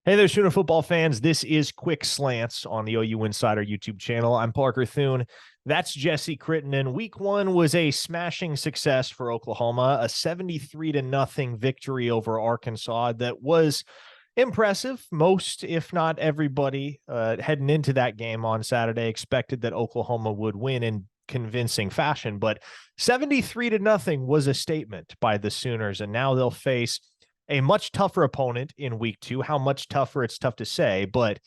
Hey there, Sooner football fans. This is Quick Slants on the OU Insider YouTube channel. I'm Parker Thune. That's Jesse Crittenden. Week one was a smashing success for Oklahoma, a 73-0 victory over Arkansas that was impressive. Most, if not everybody, heading into that game on Saturday expected that Oklahoma would win in convincing fashion, but 73-0 was a statement by the Sooners, and now they'll face a much tougher opponent in week two. How much tougher, it's tough to say, but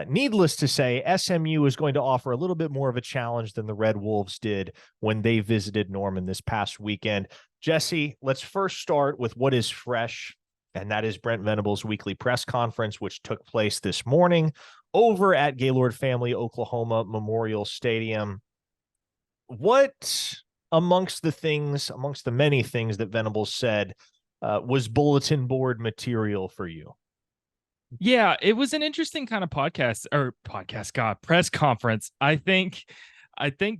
needless to say, SMU is going to offer a little bit more of a challenge than the Red Wolves did when they visited Norman this past weekend. Jesse, let's first start with what is fresh, and that is Brent Venables' weekly press conference, which took place this morning over at Gaylord Family Oklahoma Memorial Stadium. What amongst the many things that Venables said, was bulletin board material for you? Yeah, it was an interesting kind of press conference. I think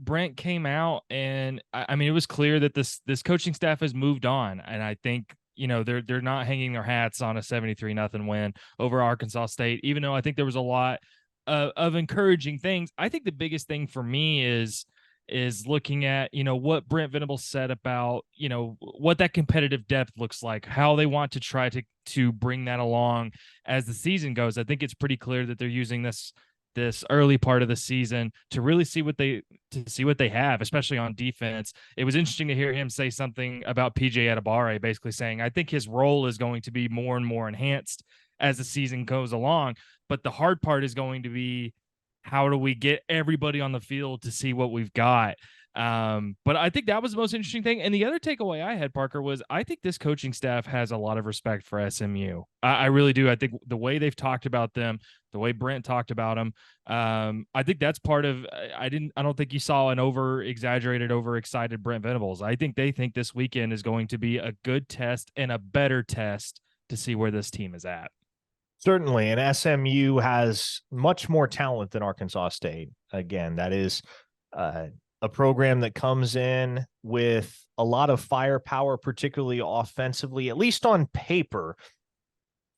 Brent came out and I mean it was clear that this coaching staff has moved on, and I think they're not hanging their hats on a 73-0 win over Arkansas State, even though I think there was a lot of encouraging things. I think the biggest thing for me is looking at what Brent Venables said about what that competitive depth looks like, how they want to try to bring that along as the season goes. I think it's pretty clear that they're using this early part of the season to really see what they have, especially on defense. It was interesting to hear him say something about PJ Adebawore, basically saying I think his role is going to be more and more enhanced as the season goes along, but the hard part is going to be how do we get everybody on the field to see what we've got. But I think that was the most interesting thing. And the other takeaway I had, Parker, was I think this coaching staff has a lot of respect for SMU. I really do. I think the way they've talked about them, the way Brent talked about them, I think that's part of. I don't think you saw an over-exaggerated, over-excited Brent Venables. I think they think this weekend is going to be a good test and a better test to see where this team is at. Certainly, and SMU has much more talent than Arkansas State. Again, that is a program that comes in with a lot of firepower, particularly offensively, at least on paper,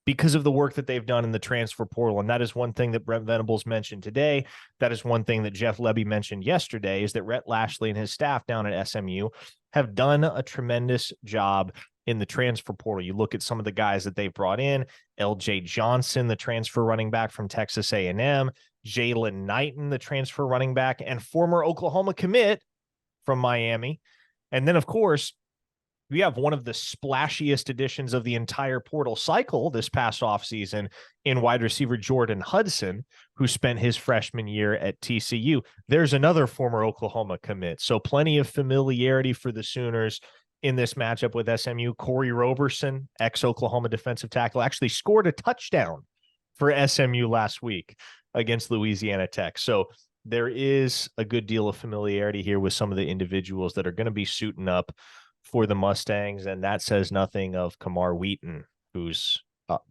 because of the work that they've done in the transfer portal. And that is one thing that Brent Venables mentioned today. That is one thing that Jeff Lebby mentioned yesterday, is that Rhett Lashley and his staff down at SMU have done a tremendous job in the transfer portal. You look at some of the guys that they've brought in: LJ Johnson, the transfer running back from Texas A&M, Jalen Knighton, the transfer running back and former Oklahoma commit from Miami. And then, of course, we have one of the splashiest additions of the entire portal cycle this past offseason in wide receiver Jordan Hudson, who spent his freshman year at TCU. There's another former Oklahoma commit. So plenty of familiarity for the Sooners in this matchup with SMU. Corey Roberson, ex-Oklahoma defensive tackle, actually scored a touchdown for SMU last week against Louisiana Tech. So there is a good deal of familiarity here with some of the individuals that are going to be suiting up for the Mustangs, and that says nothing of Kamar Wheaton, who's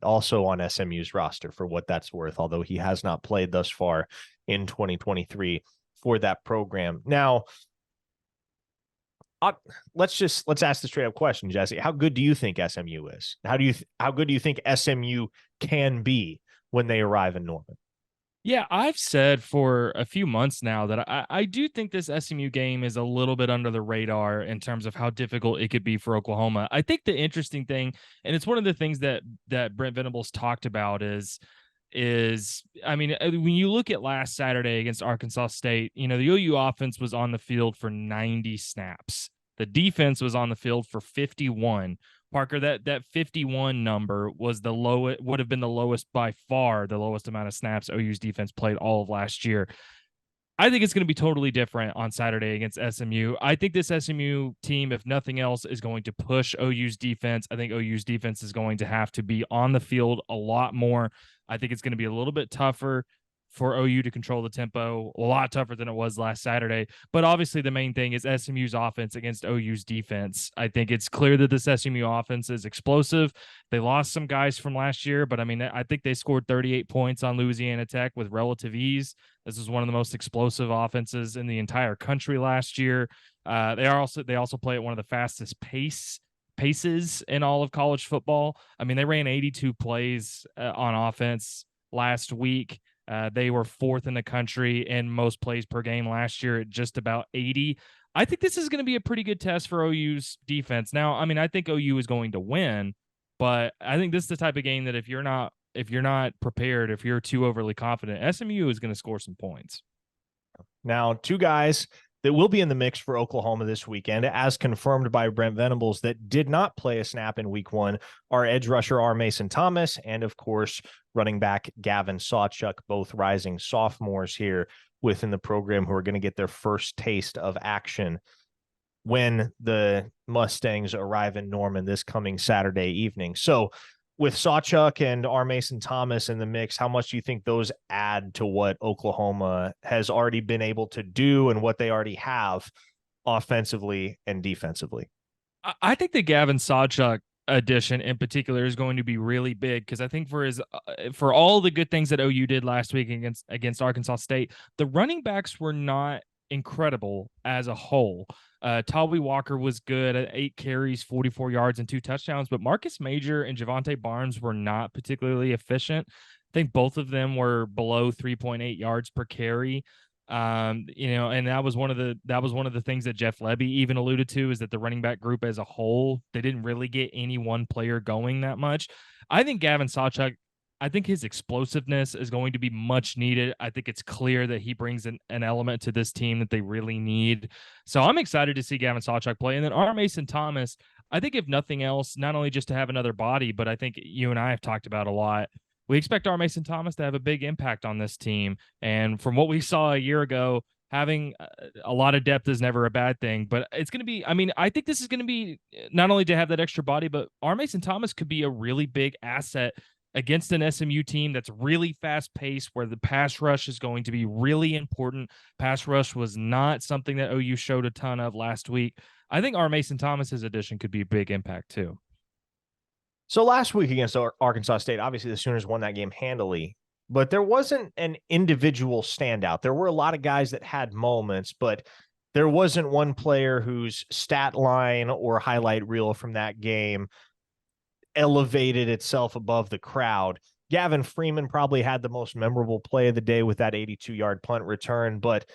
also on SMU's roster for what that's worth, although he has not played thus far in 2023 for that program. Now, let's ask the straight up question, Jesse. How good do you think SMU is? How good do you think SMU can be when they arrive in Norman? Yeah, I've said for a few months now that I do think this SMU game is a little bit under the radar in terms of how difficult it could be for Oklahoma. I think the interesting thing, and it's one of the things that Brent Venables talked about, is I mean, when you look at last Saturday against Arkansas State, the OU offense was on the field for 90 snaps. The defense was on the field for 51. Parker, that 51 number was the lowest, would have been the lowest by far, the lowest amount of snaps OU's defense played all of last year. I think it's going to be totally different on Saturday against SMU. I think this SMU team, if nothing else, is going to push OU's defense. I think OU's defense is going to have to be on the field a lot more. I think it's going to be a little bit tougher for OU to control the tempo, a lot tougher than it was last Saturday. But obviously the main thing is SMU's offense against OU's defense. I think it's clear that this SMU offense is explosive. They lost some guys from last year, but I mean, I think they scored 38 points on Louisiana Tech with relative ease. This is one of the most explosive offenses in the entire country last year. They also play at one of the fastest paces in all of college football. I mean, they ran 82 plays on offense last week. They were fourth in the country in most plays per game last year at just about 80. I think this is going to be a pretty good test for OU's defense. Now, I mean, I think OU is going to win, but I think this is the type of game that if you're not prepared, if you're too overly confident, SMU is going to score some points. Now, two guys that will be in the mix for Oklahoma this weekend, as confirmed by Brent Venables, that did not play a snap in week one, are edge rusher R. Mason Thomas and, of course, running back Gavin Sawchuk, both rising sophomores here within the program who are going to get their first taste of action when the Mustangs arrive in Norman this coming Saturday evening. So with Sawchuk and R. Mason Thomas in the mix, how much do you think those add to what Oklahoma has already been able to do and what they already have offensively and defensively? I think the Gavin Sawchuk addition in particular is going to be really big because I think for all the good things that OU did last week against Arkansas State, the running backs were not incredible as a whole. Talby Walker was good at 8 carries, 44 yards, and 2 touchdowns, but Marcus Major and Javante Barnes were not particularly efficient. I think both of them were below 3.8 yards per carry. And that was one of the things that Jeff Lebby even alluded to, is that the running back group as a whole, they didn't really get any one player going that much. I think Gavin Sawchuk, I think his explosiveness is going to be much needed. I think it's clear that he brings an element to this team that they really need. So I'm excited to see Gavin Sawchuk play. And then R. Mason Thomas, I think if nothing else, not only just to have another body, but I think you and I have talked about a lot, we expect R. Mason Thomas to have a big impact on this team. And from what we saw a year ago, having a lot of depth is never a bad thing, but it's going to be, I mean, I think this is going to be not only to have that extra body, but R. Mason Thomas could be a really big asset against an SMU team that's really fast paced, where the pass rush is going to be really important. Pass rush was not something that OU showed a ton of last week. I think R. Mason Thomas's addition could be a big impact too. So last week against Arkansas State, obviously the Sooners won that game handily, but there wasn't an individual standout. There were a lot of guys that had moments, but there wasn't one player whose stat line or highlight reel from that game elevated itself above the crowd. Gavin Freeman probably had the most memorable play of the day with that 82-yard punt return, but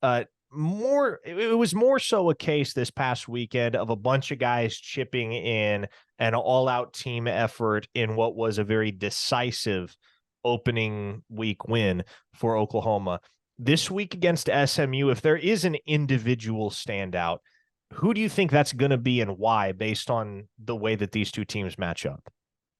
it was more so a case this past weekend of a bunch of guys chipping in an all-out team effort in what was a very decisive opening week win for Oklahoma. This week against SMU, if there is an individual standout, who do you think that's going to be and why, based on the way that these two teams match up?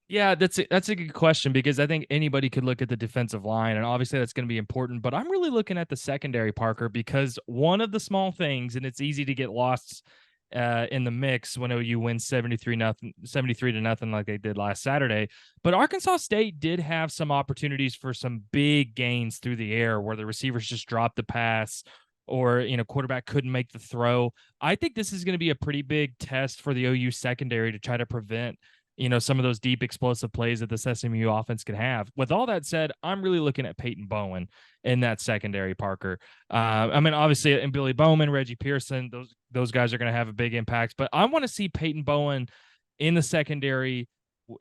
Yeah, that's a good question, because I think anybody could look at the defensive line, and obviously that's going to be important. But I'm really looking at the secondary, Parker, because one of the small things, and it's easy to get lost in the mix when OU wins 73 to nothing like they did last Saturday. But Arkansas State did have some opportunities for some big gains through the air where the receivers just dropped the pass, or quarterback couldn't make the throw. I think this is going to be a pretty big test for the OU secondary to try to prevent some of those deep explosive plays that this SMU offense can have. With all that said, I'm really looking at Peyton Bowen in that secondary, Parker. I mean, obviously, and Billy Bowman, Reggie Pearson, those guys are going to have a big impact, but I want to see Peyton Bowen in the secondary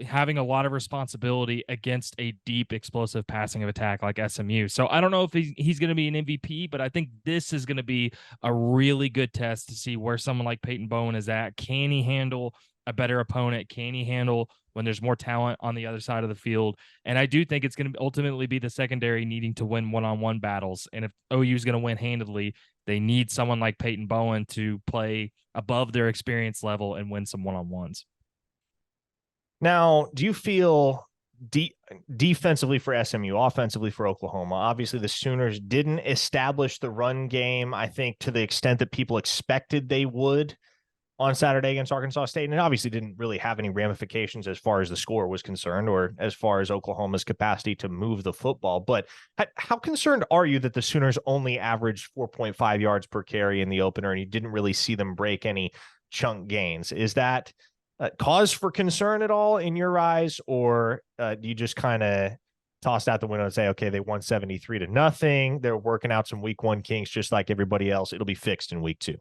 having a lot of responsibility against a deep explosive passing of attack like SMU. So I don't know if he's going to be an MVP, but I think this is going to be a really good test to see where someone like Peyton Bowen is at. Can he handle a better opponent? Can he handle when there's more talent on the other side of the field? And I do think it's going to ultimately be the secondary needing to win one-on-one battles. And if OU is going to win handedly, they need someone like Peyton Bowen to play above their experience level and win some one-on-ones. Now, do you feel defensively for SMU, offensively for Oklahoma? Obviously, the Sooners didn't establish the run game, I think, to the extent that people expected they would on Saturday against Arkansas State, and it obviously didn't really have any ramifications as far as the score was concerned or as far as Oklahoma's capacity to move the football. But how concerned are you that the Sooners only averaged 4.5 yards per carry in the opener and you didn't really see them break any chunk gains? Is that cause for concern at all in your eyes, or do you just kind of toss out the window and say, okay, they won 73 to nothing. They're working out some week one kinks just like everybody else. It'll be fixed in week two?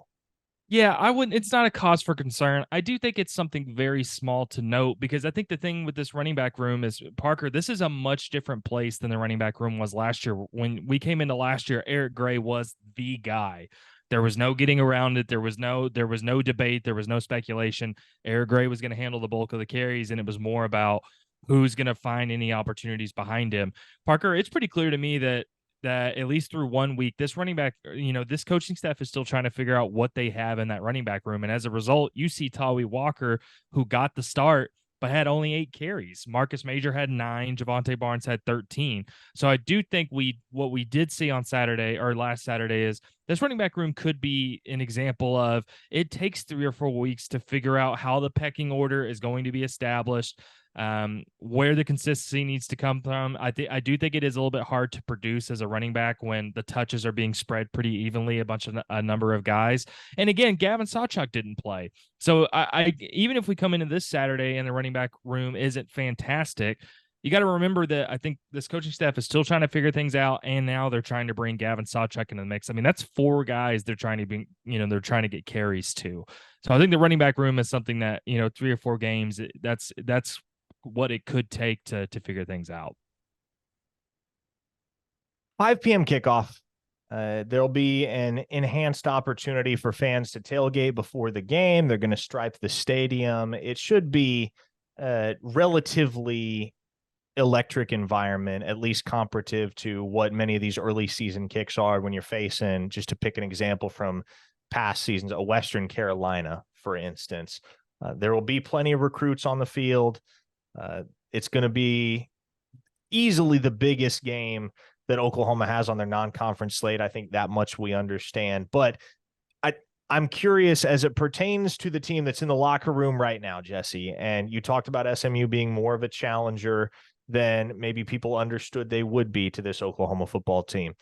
Yeah, I wouldn't. It's not a cause for concern. I do think it's something very small to note because I think the thing with this running back room is, Parker, this is a much different place than the running back room was last year. When we came into last year, Eric Gray was the guy. There was no getting around it. There was no debate. There was no speculation. Eric Gray was going to handle the bulk of the carries, and it was more about who's going to find any opportunities behind him. Parker, it's pretty clear to me that at least through 1 week, this running back, this coaching staff is still trying to figure out what they have in that running back room. And as a result, you see Tawi Walker, who got the start, but had only 8 carries. Marcus Major had 9. Javante Barnes had 13. So I do think what we did see on Saturday or last Saturday is this running back room could be an example of it takes 3 or 4 weeks to figure out how the pecking order is going to be established, where the consistency needs to come from. I do think it is a little bit hard to produce as a running back when the touches are being spread pretty evenly, a number of guys. And again, Gavin Sawchuk didn't play. So I even if we come into this Saturday and the running back room isn't fantastic, you got to remember that I think this coaching staff is still trying to figure things out, and now they're trying to bring Gavin Sawchuk into the mix. I mean, that's 4 guys they're trying to be, they're trying to get carries to. So I think the running back room is something that 3 or 4 games. That's what it could take to figure things out. 5 p.m. kickoff. There'll be an enhanced opportunity for fans to tailgate before the game. They're going to stripe the stadium. It should be relatively electric environment, at least comparative to what many of these early season kicks are when you're facing, just to pick an example from past seasons, a Western Carolina, for instance. There will be plenty of recruits on the field. It's going to be easily the biggest game that Oklahoma has on their non-conference slate. I think that much we understand. But I'm curious as it pertains to the team that's in the locker room right now, Jesse, and you talked about SMU being more of a challenger than maybe people understood they would be to this Oklahoma football team.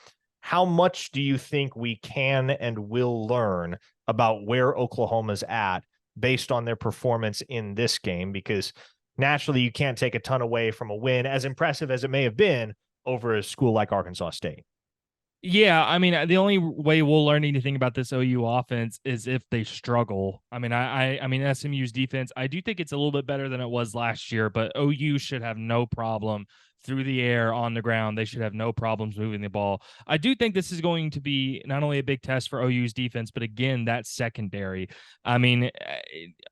How much do you think we can and will learn about where Oklahoma's at based on their performance in this game? Because naturally, you can't take a ton away from a win, as impressive as it may have been, over a school like Arkansas State. Yeah, I mean, the only way we'll learn anything about this OU offense is if they struggle. I mean, I mean, SMU's defense, I do think it's a little bit better than it was last year, but OU should have no problem through the air, on the ground. They should have no problems moving the ball. I do think this is going to be not only a big test for OU's defense, but again, that secondary. I mean,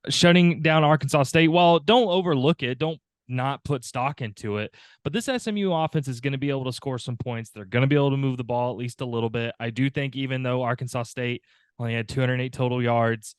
shutting down Arkansas State, well, don't overlook it. Don't not put stock into it. But this SMU offense is going to be able to score some points. They're going to be able to move the ball at least a little bit. I do think even though Arkansas State only had 208 total yards,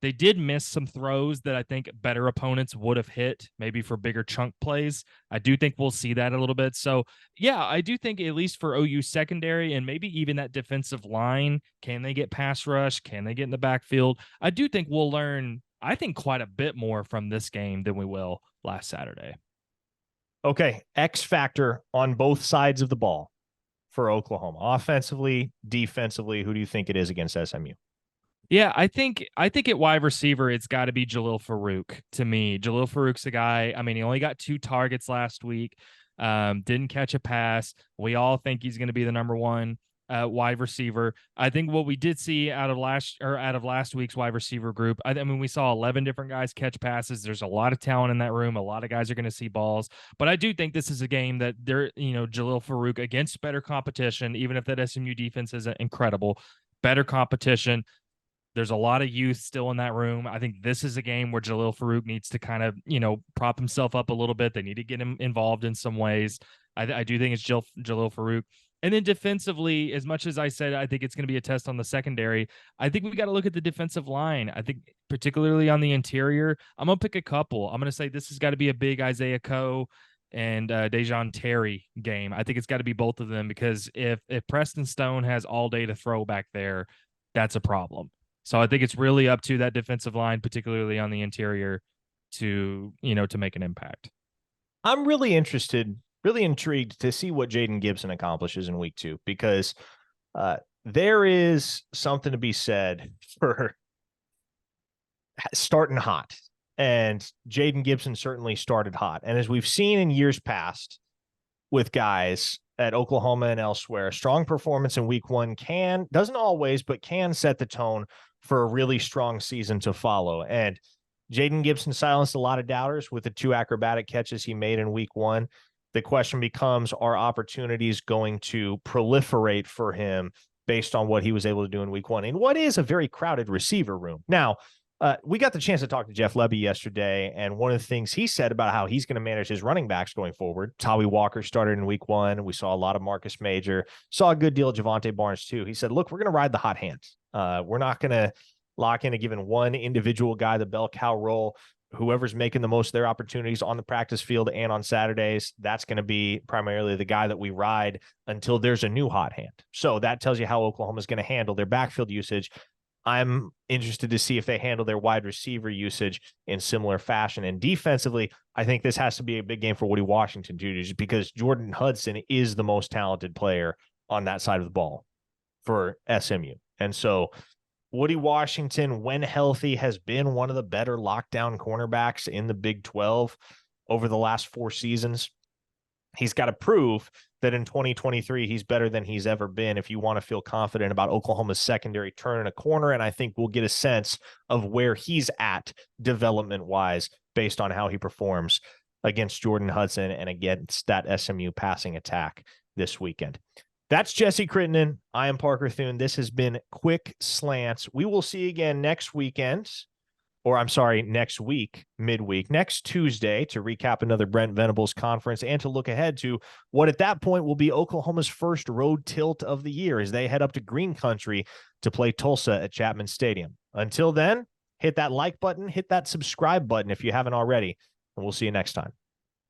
they did miss some throws that I think better opponents would have hit, maybe for bigger chunk plays. I do think we'll see that a little bit. So, yeah, I do think at least for OU secondary and maybe even that defensive line, can they get pass rush? Can they get in the backfield? I do think we'll learn, I think, quite a bit more from this game than we will last Saturday. Okay, X factor on both sides of the ball for Oklahoma, offensively, defensively. Who do you think it is against SMU? Yeah, I think at wide receiver, it's got to be Jalil Farouk to me. Jalil Farouk's a guy. I mean, he only got 2 targets last week. Didn't catch a pass. We all think he's going to be the number 1 wide receiver. I think what we did see out of last week's wide receiver group, I mean, we saw 11 different guys catch passes. There's a lot of talent in that room. A lot of guys are going to see balls, but I do think this is a game that Jalil Farouk against better competition, even if that SMU defense isn't incredible, better competition. There's a lot of youth still in that room. I think this is a game where Jalil Farouk needs to kind of, prop himself up a little bit. They need to get him involved in some ways. I do think it's Jalil Farouk. And then defensively, as much as I said, I think it's going to be a test on the secondary, I think we got to look at the defensive line. I think particularly on the interior, I'm going to pick a couple. I'm going to say this has got to be a big Isaiah Coe and Dejon Terry game. I think it's got to be both of them because if Preston Stone has all day to throw back there, that's a problem. So I think it's really up to that defensive line, particularly on the interior, to make an impact. I'm really intrigued to see what Jaden Gibson accomplishes in week 2, because there is something to be said for starting hot. And Jaden Gibson certainly started hot. And as we've seen in years past with guys, at Oklahoma and elsewhere. Strong performance in week one doesn't always, but can set the tone for a really strong season to follow. And Jaden Gibson silenced a lot of doubters with the 2 acrobatic catches he made in week one. The question becomes, are opportunities going to proliferate for him based on what he was able to do in week one in what is a very crowded receiver room? Now, we got the chance to talk to Jeff Lebby yesterday, and one of the things he said about how he's going to manage his running backs going forward, Tawi Walker started in week one. We saw a lot of Marcus Major, saw a good deal of Javonte Barnes too. He said, look, we're going to ride the hot hand. We're not going to lock in a given one individual guy, the bell cow role. Whoever's making the most of their opportunities on the practice field and on Saturdays, that's going to be primarily the guy that we ride until there's a new hot hand. So that tells you how Oklahoma is going to handle their backfield usage. I'm interested to see if they handle their wide receiver usage in similar fashion. And defensively, I think this has to be a big game for Woody Washington, Jr., because Jordan Hudson is the most talented player on that side of the ball for SMU. And so Woody Washington, when healthy, has been one of the better lockdown cornerbacks in the Big 12 over the last 4 seasons. He's got to prove that in 2023, he's better than he's ever been if you want to feel confident about Oklahoma's secondary turning a corner. And I think we'll get a sense of where he's at development-wise based on how he performs against Jordan Hudson and against that SMU passing attack this weekend. That's Jesse Crittenden. I am Parker Thune. This has been Quick Slants. We will see you again next week, midweek, next Tuesday, to recap another Brent Venables conference and to look ahead to what at that point will be Oklahoma's first road tilt of the year as they head up to Green Country to play Tulsa at Chapman Stadium. Until then, hit that like button, hit that subscribe button if you haven't already, and we'll see you next time.